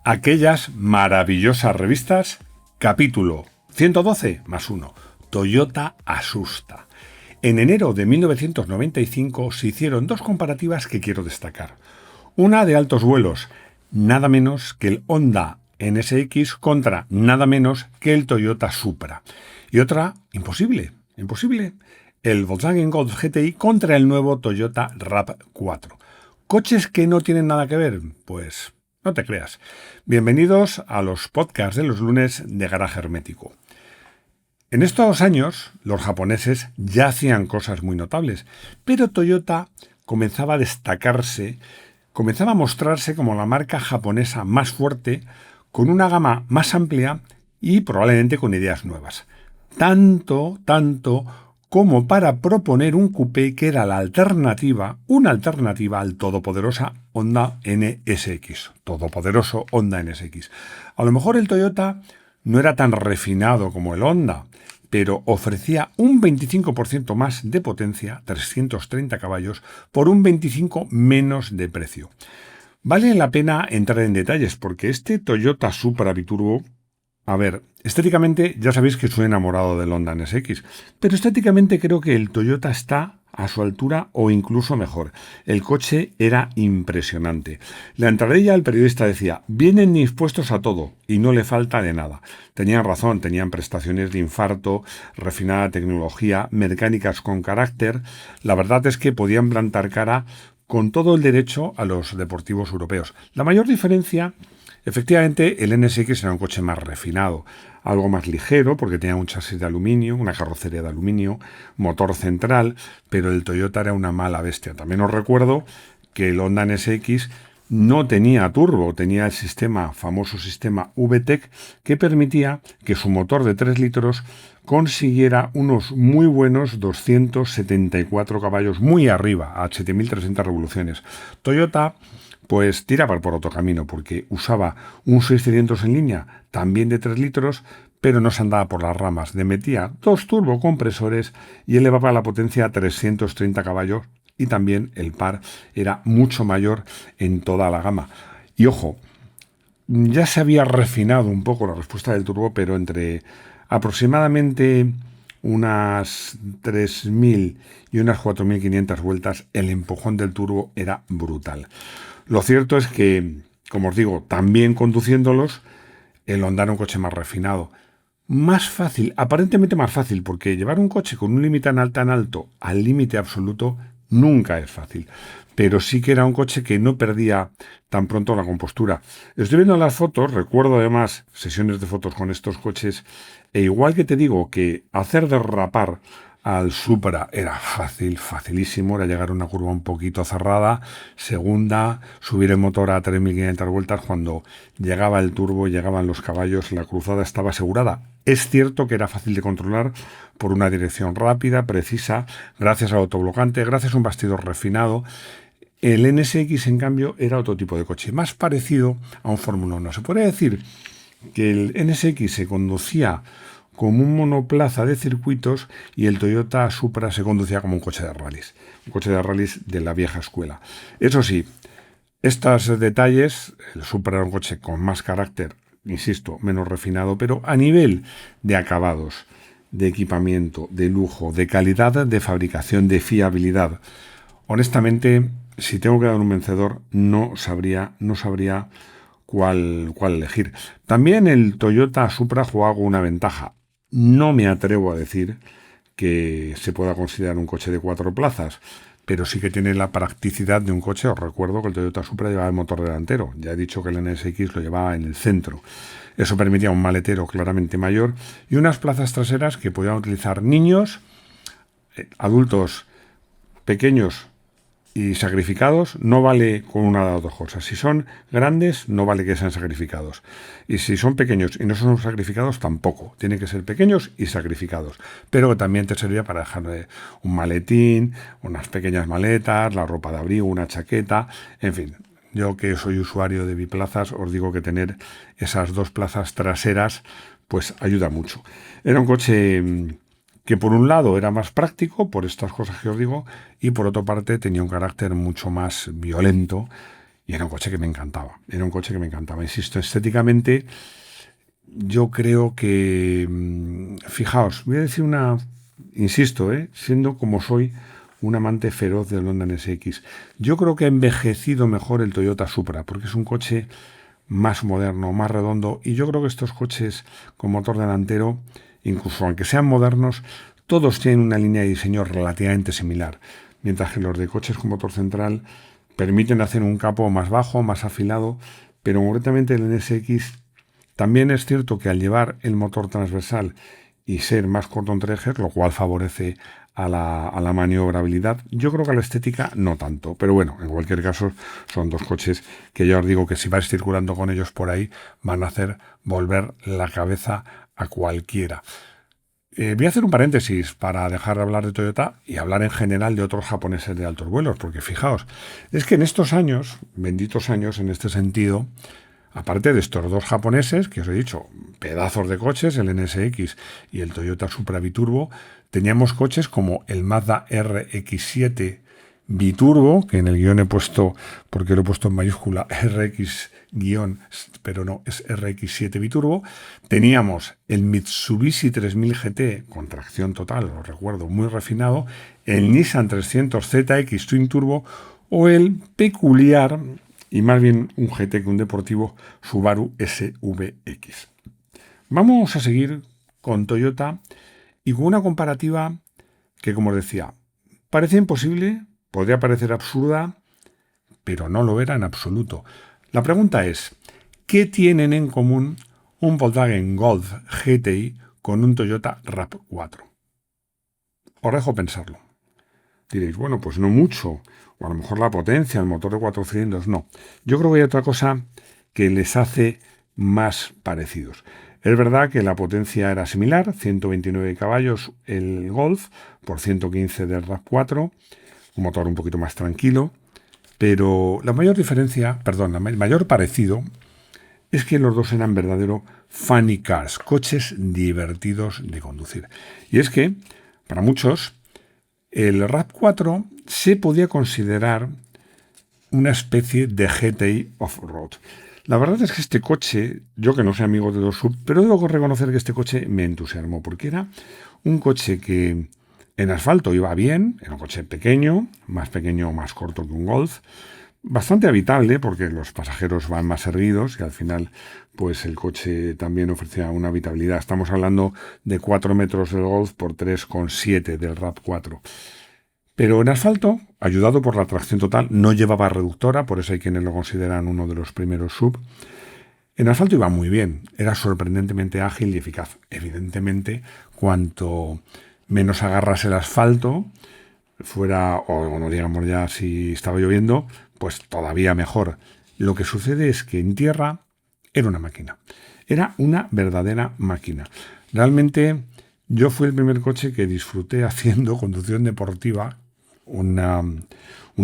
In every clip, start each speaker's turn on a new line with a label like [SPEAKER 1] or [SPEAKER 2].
[SPEAKER 1] Aquellas maravillosas revistas, capítulo 112 más 1, Toyota asusta. En enero de 1995 se hicieron dos comparativas que quiero destacar. Una de altos vuelos, nada menos que el Honda NSX contra nada menos que el Toyota Supra. Y otra, imposible, el Volkswagen Golf GTI contra el nuevo Toyota RAV4. ¿Coches que no tienen nada que ver? Pues no te creas. Bienvenidos a los podcasts de los lunes de Garaje Hermético. En estos años, los japoneses ya hacían cosas muy notables, pero Toyota comenzaba a destacarse, comenzaba a mostrarse como la marca japonesa más fuerte, con una gama más amplia y probablemente con ideas nuevas. Tanto como para proponer un coupé que era una alternativa al todopoderoso Honda NSX. A lo mejor el Toyota no era tan refinado como el Honda, pero ofrecía un 25% más de potencia, 330 caballos, por un 25% menos de precio. Vale la pena entrar en detalles porque este Toyota Supra biturbo, estéticamente ya sabéis que soy enamorado del Honda NSX, pero estéticamente creo que el Toyota está a su altura o incluso mejor. El coche era impresionante. La entradilla del periodista decía, vienen dispuestos a todo y no le falta de nada. Tenían razón, tenían prestaciones de infarto, refinada tecnología, mecánicas con carácter. La verdad es que podían plantar cara con todo el derecho a los deportivos europeos. La mayor diferencia, efectivamente, el NSX era un coche más refinado, algo más ligero porque tenía un chasis de aluminio, una carrocería de aluminio, motor central, pero el Toyota era una mala bestia. También os recuerdo que el Honda NSX no tenía turbo, tenía el famoso sistema VTEC, que permitía que su motor de 3 litros consiguiera unos muy buenos 274 caballos, muy arriba, a 7.300 revoluciones. Toyota pues tiraba por otro camino, porque usaba un 6 en línea, también de 3 litros, pero no se andaba por las ramas. Le metía 2 turbocompresores y elevaba la potencia a 330 caballos, y también el par era mucho mayor en toda la gama. Y ojo, ya se había refinado un poco la respuesta del turbo, pero entre aproximadamente unas 3.000 y unas 4.500 vueltas, el empujón del turbo era brutal. Lo cierto es que, como os digo, también conduciéndolos, el Honda era un coche más refinado. Más fácil, aparentemente más fácil, porque llevar un coche con un límite tan alto al límite absoluto nunca es fácil. Pero sí que era un coche que no perdía tan pronto la compostura. Estoy viendo las fotos, recuerdo además sesiones de fotos con estos coches, e igual que te digo que hacer derrapar al Supra era facilísimo, era llegar a una curva un poquito cerrada, segunda, subir el motor a 3.500 vueltas, cuando llegaba el turbo, llegaban los caballos, la cruzada estaba asegurada. Es cierto que era fácil de controlar por una dirección rápida, precisa, gracias al autoblocante, gracias a un bastidor refinado. El NSX, en cambio, era otro tipo de coche, más parecido a un Fórmula 1. Se podría decir que el NSX se conducía como un monoplaza de circuitos y el Toyota Supra se conducía como un coche de rallies de la vieja escuela. Eso sí, estos detalles, el Supra era un coche con más carácter, insisto, menos refinado, pero a nivel de acabados, de equipamiento, de lujo, de calidad de fabricación, de fiabilidad, honestamente, si tengo que dar un vencedor, no sabría cuál elegir. También el Toyota Supra jugaba con una ventaja. No me atrevo a decir que se pueda considerar un coche de 4 plazas, pero sí que tiene la practicidad de un coche. Os recuerdo que el Toyota Supra llevaba el motor delantero. Ya he dicho que el NSX lo llevaba en el centro. Eso permitía un maletero claramente mayor y unas plazas traseras que podían utilizar niños, adultos pequeños y sacrificados. No vale con una de las dos cosas. Si son grandes, no vale que sean sacrificados. Y si son pequeños y no son sacrificados, tampoco. Tienen que ser pequeños y sacrificados. Pero que también te servía para dejar un maletín, unas pequeñas maletas, la ropa de abrigo, una chaqueta, en fin. Yo, que soy usuario de biplazas, os digo que tener esas 2 plazas traseras pues ayuda mucho. Era un coche que por un lado era más práctico, por estas cosas que os digo, y por otra parte tenía un carácter mucho más violento Y era un coche que me encantaba. Era un coche que me encantaba. Insisto, estéticamente, yo creo que... Fijaos, voy a decir insisto, siendo como soy un amante feroz del Honda NSX. Yo creo que ha envejecido mejor el Toyota Supra, porque es un coche más moderno, más redondo, y yo creo que estos coches con motor delantero, incluso aunque sean modernos, todos tienen una línea de diseño relativamente similar, mientras que los de coches con motor central permiten hacer un capó más bajo, más afilado, pero concretamente el NSX también es cierto que al llevar el motor transversal y ser más corto entre ejes, lo cual favorece a la maniobrabilidad. Yo creo que a la estética no tanto, pero bueno, en cualquier caso son dos coches que ya os digo que si vais circulando con ellos por ahí van a hacer volver la cabeza a cualquiera. Voy a hacer un paréntesis para dejar de hablar de Toyota y hablar en general de otros japoneses de altos vuelos, porque fijaos, es que en estos años, benditos años en este sentido, aparte de estos dos japoneses, que os he dicho, pedazos de coches, el NSX y el Toyota Supra Biturbo, teníamos coches como el Mazda RX-7 Biturbo, que en el guión he puesto, porque lo he puesto en mayúscula, RX pero no, es RX-7 Biturbo. Teníamos el Mitsubishi 3000 GT con tracción total, lo recuerdo, muy refinado, el Nissan 300 ZX Twin Turbo o el peculiar y más bien un GT que un deportivo Subaru SVX. Vamos a seguir con Toyota y con una comparativa que, como os decía, parece imposible, podría parecer absurda, pero no lo era en absoluto. La pregunta es, ¿qué tienen en común un Volkswagen Golf GTI con un Toyota RAV4? Os dejo pensarlo. Diréis, bueno, pues no mucho, o a lo mejor la potencia, el motor de 4 cilindros, no. Yo creo que hay otra cosa que les hace más parecidos. Es verdad que la potencia era similar, 129 caballos el Golf por 115 del RAV4, un motor un poquito más tranquilo, pero la mayor diferencia, el mayor parecido es que los dos eran verdadero funny cars, coches divertidos de conducir. Y es que, para muchos, el RAV4 se podía considerar una especie de GTI off-road. La verdad es que este coche, yo que no soy amigo de los SUV, pero debo reconocer que este coche me entusiasmó, porque era un coche que en asfalto iba bien, era un coche pequeño, más corto que un Golf, bastante habitable porque los pasajeros van más erguidos y al final pues el coche también ofrecía una habitabilidad. Estamos hablando de 4 metros del Golf por 3,7 del RAV4. Pero en asfalto, ayudado por la tracción total, no llevaba reductora, por eso hay quienes lo consideran uno de los primeros SUV. En asfalto iba muy bien, era sorprendentemente ágil y eficaz. Evidentemente, cuanto menos agarras el asfalto, fuera, o no digamos ya si estaba lloviendo, pues todavía mejor. Lo que sucede es que en tierra era una máquina. Era una verdadera máquina. Realmente yo fui el primer coche que disfruté haciendo conducción deportiva, un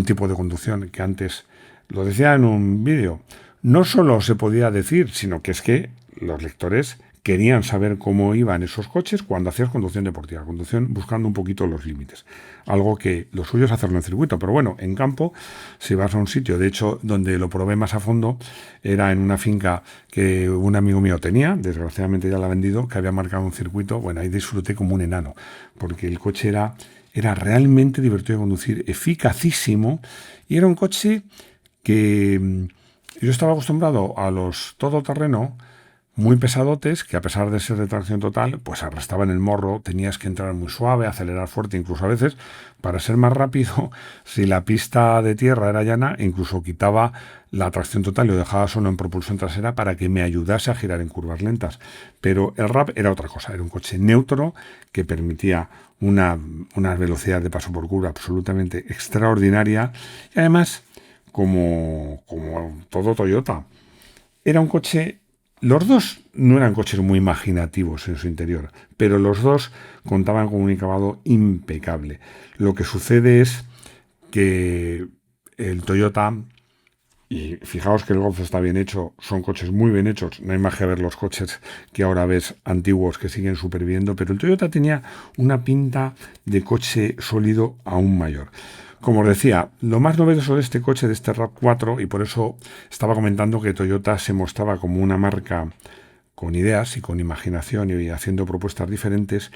[SPEAKER 1] tipo de conducción que antes, lo decía en un vídeo, no solo se podía decir, sino que es que los lectores querían saber cómo iban esos coches cuando hacías conducción deportiva, conducción buscando un poquito los límites. Algo que lo suyo es hacerlo en circuito, pero bueno, en campo, si vas a un sitio, de hecho, donde lo probé más a fondo, era en una finca que un amigo mío tenía, desgraciadamente ya la ha vendido, que había marcado un circuito, bueno, ahí disfruté como un enano, porque el coche era realmente divertido de conducir, eficacísimo, y era un coche que yo estaba acostumbrado a los todoterreno, muy pesadotes, que a pesar de ser de tracción total, pues arrastraban el morro, tenías que entrar muy suave, acelerar fuerte, incluso a veces, para ser más rápido, si la pista de tierra era llana, incluso quitaba la tracción total y lo dejaba solo en propulsión trasera para que me ayudase a girar en curvas lentas. Pero el RAV era otra cosa, era un coche neutro que permitía una velocidad de paso por curva absolutamente extraordinaria y además, como todo Toyota, era un coche. Los dos no eran coches muy imaginativos en su interior, pero los dos contaban con un acabado impecable. Lo que sucede es que el Toyota, y fijaos que el Golf está bien hecho, son coches muy bien hechos, no hay más que ver los coches que ahora ves antiguos que siguen superviviendo, pero el Toyota tenía una pinta de coche sólido aún mayor. Como os decía, lo más novedoso de este coche, de este RAV4, y por eso estaba comentando que Toyota se mostraba como una marca con ideas y con imaginación y haciendo propuestas diferentes,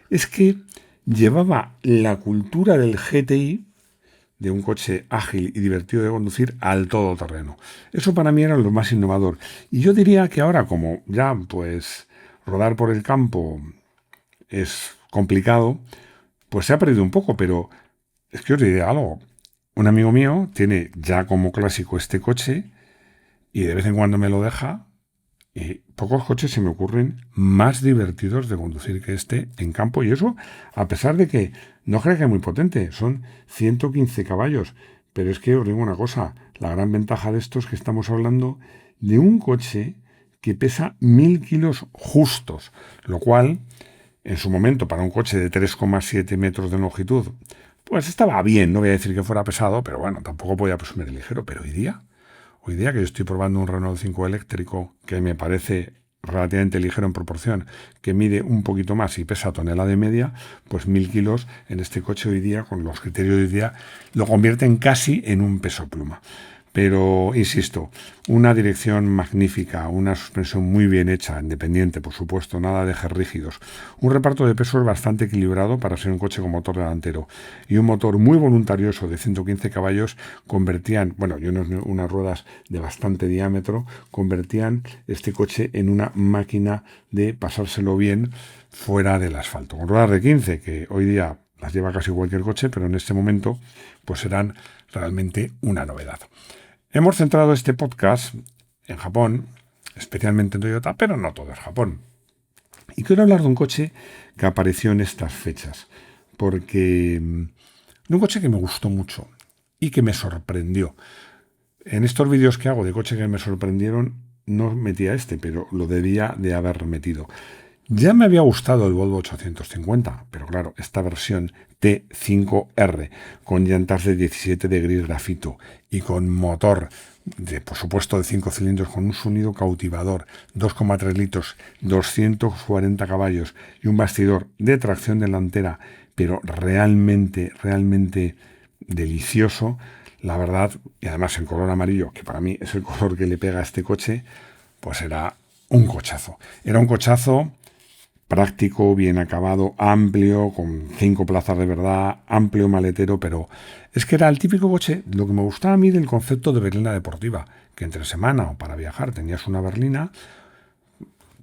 [SPEAKER 1] es que llevaba la cultura del GTI, de un coche ágil y divertido de conducir, al todoterreno. Eso para mí era lo más innovador. Y yo diría que ahora, como ya pues rodar por el campo es complicado, pues se ha perdido un poco, pero es que os diré algo. Un amigo mío tiene ya como clásico este coche y de vez en cuando me lo deja. Y pocos coches se me ocurren más divertidos de conducir que este en campo. Y eso, a pesar de que no creo que es muy potente, son 115 caballos. Pero es que os digo una cosa, la gran ventaja de esto es que estamos hablando de un coche que pesa 1000 kilos justos, lo cual, en su momento, para un coche de 3,7 metros de longitud, pues estaba bien. No voy a decir que fuera pesado, pero bueno, tampoco podía presumir el ligero. Pero hoy día que yo estoy probando un Renault 5 eléctrico que me parece relativamente ligero en proporción, que mide un poquito más y pesa tonelada y media, pues 1000 kilos en este coche hoy día, con los criterios de hoy día, lo convierten casi en un peso pluma. Pero, insisto, una dirección magnífica, una suspensión muy bien hecha, independiente, por supuesto, nada de ejes rígidos, un reparto de pesos bastante equilibrado para ser un coche con motor delantero y un motor muy voluntarioso de 115 caballos convertían, bueno, y unas ruedas de bastante diámetro, convertían este coche en una máquina de pasárselo bien fuera del asfalto. Con ruedas de 15, que hoy día las lleva casi cualquier coche, pero en este momento pues serán realmente una novedad. Hemos centrado este podcast en Japón, especialmente en Toyota, pero no todo es Japón. Y quiero hablar de un coche que apareció en estas fechas, porque de un coche que me gustó mucho y que me sorprendió. En estos vídeos que hago de coches que me sorprendieron, no metía este, pero lo debía de haber metido. Ya me había gustado el Volvo 850, pero claro, esta versión T5R, con llantas de 17 de gris grafito y con motor, por supuesto, de 5 cilindros, con un sonido cautivador, 2,3 litros, 240 caballos y un bastidor de tracción delantera, pero realmente delicioso, la verdad, y además en color amarillo, que para mí es el color que le pega a este coche, pues era un cochazo. Era un cochazo práctico, bien acabado, amplio, con 5 plazas de verdad, amplio maletero, pero es que era el típico coche, lo que me gustaba a mí del concepto de berlina deportiva, que entre semana o para viajar tenías una berlina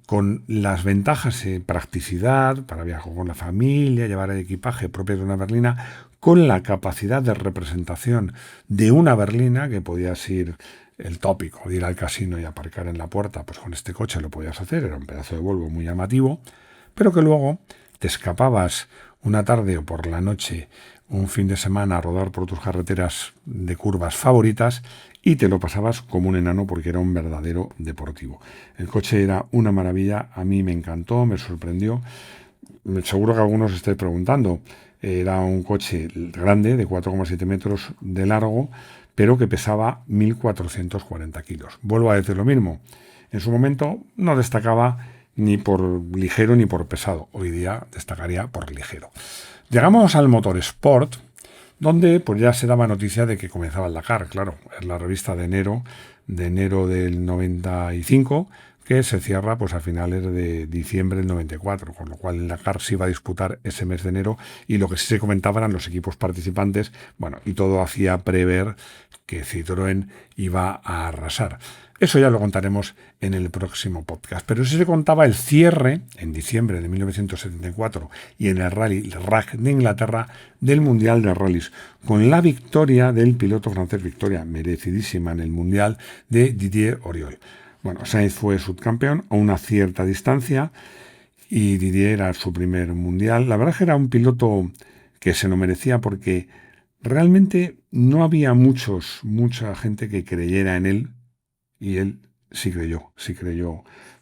[SPEAKER 1] con las ventajas en practicidad, para viajar con la familia, llevar el equipaje propio de una berlina, con la capacidad de representación de una berlina, que podías ir el tópico de ir al casino y aparcar en la puerta, pues con este coche lo podías hacer, era un pedazo de Volvo muy llamativo, pero que luego te escapabas una tarde o por la noche, un fin de semana, a rodar por tus carreteras de curvas favoritas y te lo pasabas como un enano porque era un verdadero deportivo. El coche era una maravilla, a mí me encantó, me sorprendió. Seguro que algunos os estáis preguntando, era un coche grande de 4,7 metros de largo, pero que pesaba 1.440 kilos. Vuelvo a decir lo mismo, en su momento no destacaba ni por ligero ni por pesado. Hoy día destacaría por ligero. Llegamos al motor Sport, donde pues ya se daba noticia de que comenzaba el Dakar. Claro, es la revista de enero del 95, que se cierra pues a finales de diciembre del 94, con lo cual el Dakar se iba a disputar ese mes de enero y lo que sí se comentaba eran los equipos participantes, bueno, y todo hacía prever que Citroën iba a arrasar. Eso ya lo contaremos en el próximo podcast. Pero sí se contaba el cierre, en diciembre de 1974, y en el Rally RAC de Inglaterra, del Mundial de Rallys, con la victoria del piloto francés, victoria merecidísima en el Mundial, de Didier Auriol. Bueno, Sainz fue subcampeón a una cierta distancia y Didier era su primer Mundial. La verdad es que era un piloto que se lo merecía porque realmente no había mucha gente que creyera en él. Y él sí creyó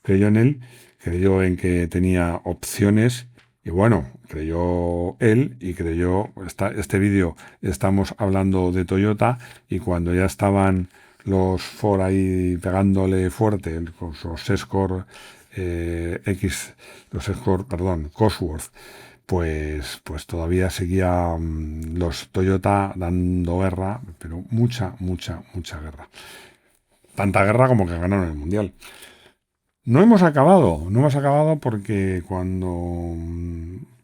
[SPEAKER 1] en él, creyó en que tenía opciones y bueno, creyó él y creyó, este vídeo estamos hablando de Toyota y cuando ya estaban los Ford ahí pegándole fuerte con sus Escort Cosworth, pues todavía seguía los Toyota dando guerra, pero mucha guerra. Tanta guerra como que ganaron el Mundial. No hemos acabado porque cuando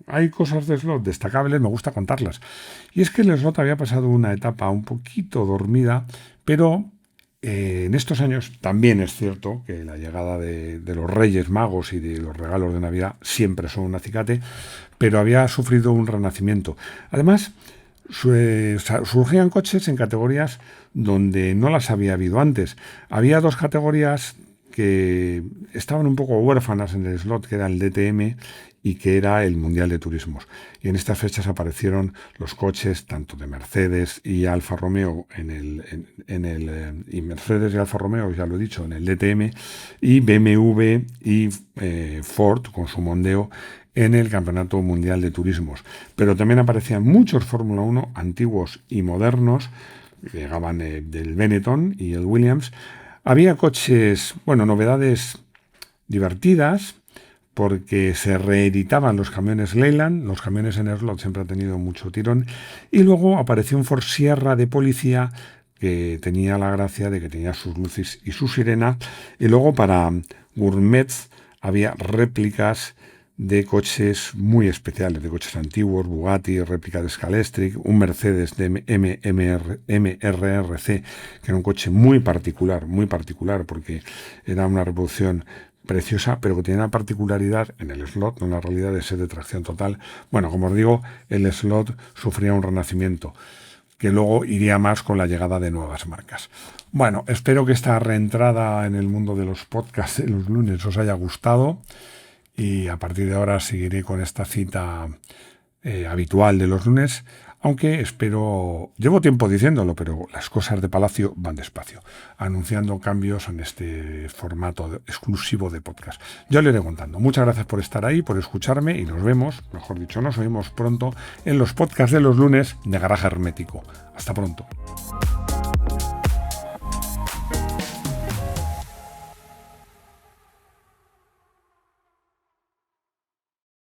[SPEAKER 1] hay cosas de slot destacables me gusta contarlas. Y es que el slot había pasado una etapa un poquito dormida, pero en estos años también es cierto que la llegada de los Reyes Magos y de los regalos de Navidad siempre son un acicate, pero había sufrido un renacimiento. Además, surgían coches en categorías donde no las había habido antes. Había dos categorías que estaban un poco huérfanas en el slot, que era el DTM y que era el Mundial de Turismos. Y en estas fechas aparecieron los coches tanto de Mercedes y Alfa Romeo y Mercedes y Alfa Romeo, ya lo he dicho, en el DTM, y BMW y Ford con su Mondeo en el Campeonato Mundial de Turismos. Pero también aparecían muchos Fórmula 1 antiguos y modernos, llegaban del Benetton y el Williams. Había coches, novedades divertidas, porque se reeditaban los camiones Leyland, los camiones en slot siempre han tenido mucho tirón, y luego apareció un Ford Sierra de policía que tenía la gracia de que tenía sus luces y su sirena, y luego para gourmets había réplicas de coches muy especiales, de coches antiguos, Bugatti, réplica de Scalextric, un Mercedes de MRRC, que era un coche muy particular, porque era una reproducción preciosa, pero que tenía una particularidad en el slot, no en la realidad, de ser de tracción total. Bueno, como os digo, el slot sufría un renacimiento, que luego iría más con la llegada de nuevas marcas. Bueno, espero que esta reentrada en el mundo de los podcasts de los lunes os haya gustado. Y a partir de ahora seguiré con esta cita habitual de los lunes, aunque llevo tiempo diciéndolo, pero las cosas de Palacio van despacio, anunciando cambios en este formato exclusivo de podcast. Yo le iré contando. Muchas gracias por estar ahí, por escucharme, y nos oímos pronto en los podcasts de los lunes de Garaje Hermético. Hasta pronto.